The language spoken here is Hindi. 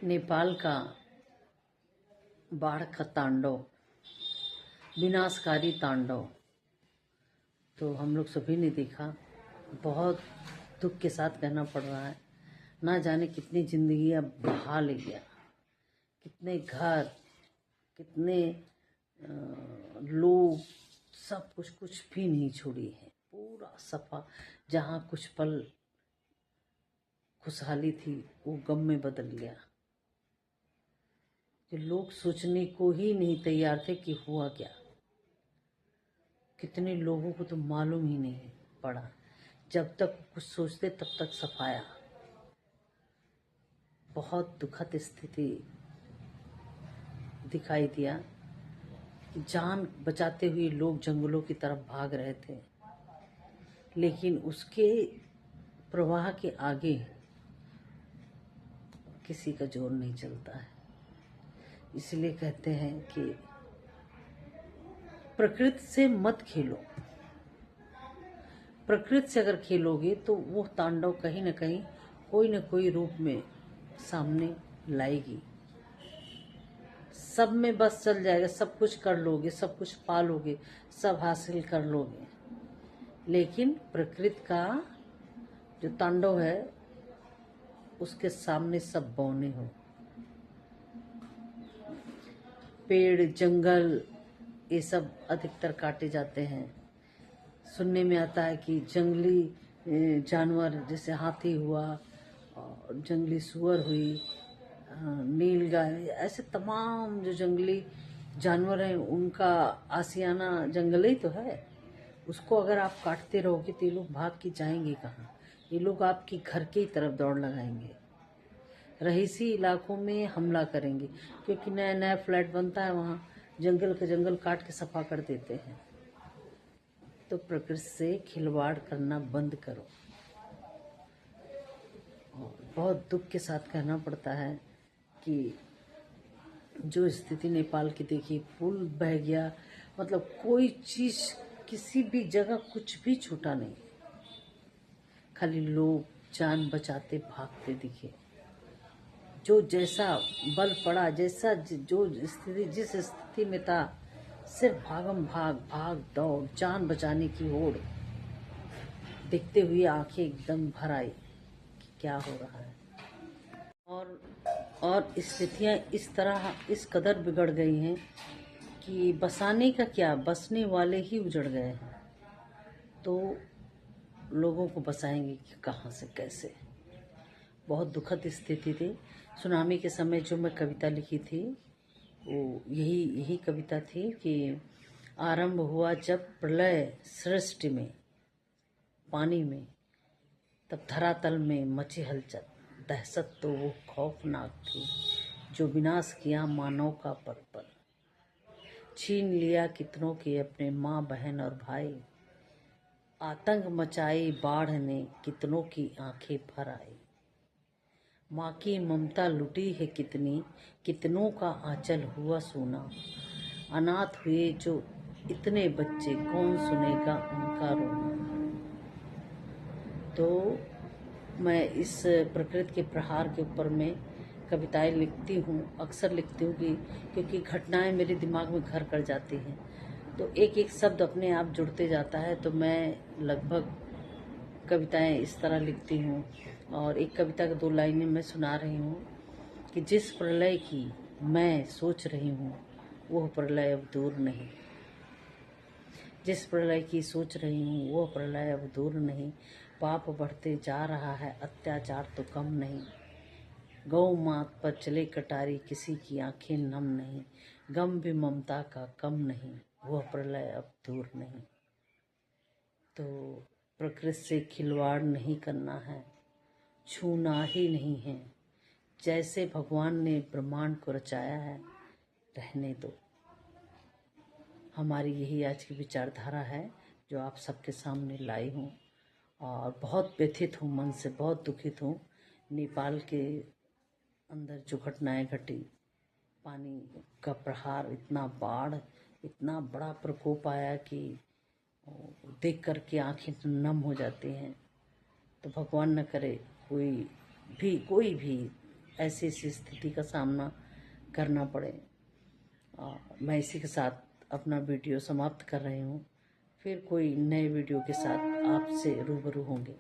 नेपाल का बाढ़ का तांडव, विनाशकारी तांडव तो हम लोग सभी ने देखा। बहुत दुख के साथ कहना पड़ रहा है, ना जाने कितनी जिंदगियां बहा ले गया, कितने घर, कितने लोग, सब कुछ भी नहीं छोड़ी है। पूरा सफा, जहाँ कुछ पल खुशहाली थी वो गम में बदल गया। कि लोग सोचने को ही नहीं तैयार थे कि हुआ क्या। कितने लोगों को तो मालूम ही नहीं पड़ा, जब तक कुछ सोचते तब तक सफाया। बहुत दुखद स्थिति दिखाई दिया। जान बचाते हुए लोग जंगलों की तरफ भाग रहे थे, लेकिन उसके प्रवाह के आगे किसी का जोर नहीं चलता है। इसलिए कहते हैं कि प्रकृति से मत खेलो। प्रकृति से अगर खेलोगे तो वो तांडव कहीं न कहीं कोई न कोई रूप में सामने लाएगी। सब में बस चल जाएगा, सब कुछ कर लोगे, सब कुछ पालोगे, सब हासिल कर लोगे, लेकिन प्रकृति का जो तांडव है उसके सामने सब बौने हो। पेड़, जंगल, ये सब अधिकतर काटे जाते हैं। सुनने में आता है कि जंगली जानवर जैसे हाथी हुआ और जंगली सूअर हुई, नीलगाय, ऐसे तमाम जो जंगली जानवर हैं उनका आशियाना जंगल ही तो है। उसको अगर आप काटते रहोगे तो ये लोग भाग के जाएंगे कहाँ? ये लोग आपकी घर की तरफ दौड़ लगाएंगे, रईसी इलाकों में हमला करेंगे, क्योंकि नया नया फ्लैट बनता है, वहाँ जंगल का जंगल काट के सफा कर देते हैं। तो प्रकृति से खिलवाड़ करना बंद करो। और बहुत दुख के साथ कहना पड़ता है कि जो स्थिति नेपाल की देखी, पुल बह गया, मतलब कोई चीज किसी भी जगह कुछ भी छूटा नहीं, खाली लोग जान बचाते भागते दिखे। जो जैसा बल पड़ा, जैसा जो स्थिति जिस स्थिति में था, सिर्फ भागम भाग, भाग दौड़, जान बचाने की होड़। देखते हुए आंखें एकदम भर आई कि क्या हो रहा है। और स्थितियां इस तरह इस कदर बिगड़ गई हैं कि बसाने का क्या, बसने वाले ही उजड़ गए हैं। तो लोगों को बसाएंगे कि कहाँ से, कैसे? बहुत दुखद स्थिति थी। सुनामी के समय जो मैं कविता लिखी थी वो यही कविता थी कि आरंभ हुआ जब प्रलय सृष्टि में, पानी में, तब धरातल में मची हलचल। दहशत तो वो खौफनाक थी जो विनाश किया मानव का पल पल। छीन लिया कितनों के अपने माँ, बहन और भाई। आतंक मचाई बाढ़ ने कितनों की आंखें भर आई। माँ की ममता लुटी है कितनी, कितनों का आंचल हुआ सूना। अनाथ हुए जो इतने बच्चे, कौन सुनेगा उनका रोना। तो मैं इस प्रकृति के प्रहार के ऊपर में कविताएं लिखती हूँ, अक्सर लिखती हूँ क्योंकि घटनाएं मेरे दिमाग में घर कर जाती हैं, तो एक एक शब्द अपने आप जुड़ते जाता है। तो मैं लगभग कविताएं इस तरह लिखती हूँ। और एक कविता की 2 लाइनें मैं सुना रही हूँ कि जिस प्रलय की मैं सोच रही हूँ वह प्रलय अब दूर नहीं। जिस प्रलय की सोच रही हूँ वो प्रलय अब दूर नहीं। पाप बढ़ते जा रहा है, अत्याचार तो कम नहीं। गौ मात पर चले कटारी, किसी की आंखें नम नहीं। गम भी ममता का कम नहीं, वह प्रलय अब दूर नहीं। तो प्रकृति से खिलवाड़ नहीं करना है, छूना ही नहीं है। जैसे भगवान ने ब्रह्मांड को रचाया है, रहने दो। हमारी यही आज की विचारधारा है जो आप सबके सामने लाई हूँ। और बहुत व्यथित हूँ, मन से बहुत दुखित हूँ। नेपाल के अंदर जो घटनाएं घटी, पानी का प्रहार, इतना बाढ़, इतना बड़ा प्रकोप आया कि देख कर के आँखें नम हो जाती हैं। तो भगवान न करे कोई भी ऐसी ऐसी स्थिति का सामना करना पड़े। मैं इसी के साथ अपना वीडियो समाप्त कर रही हूँ। फिर कोई नए वीडियो के साथ आपसे रूबरू होंगे।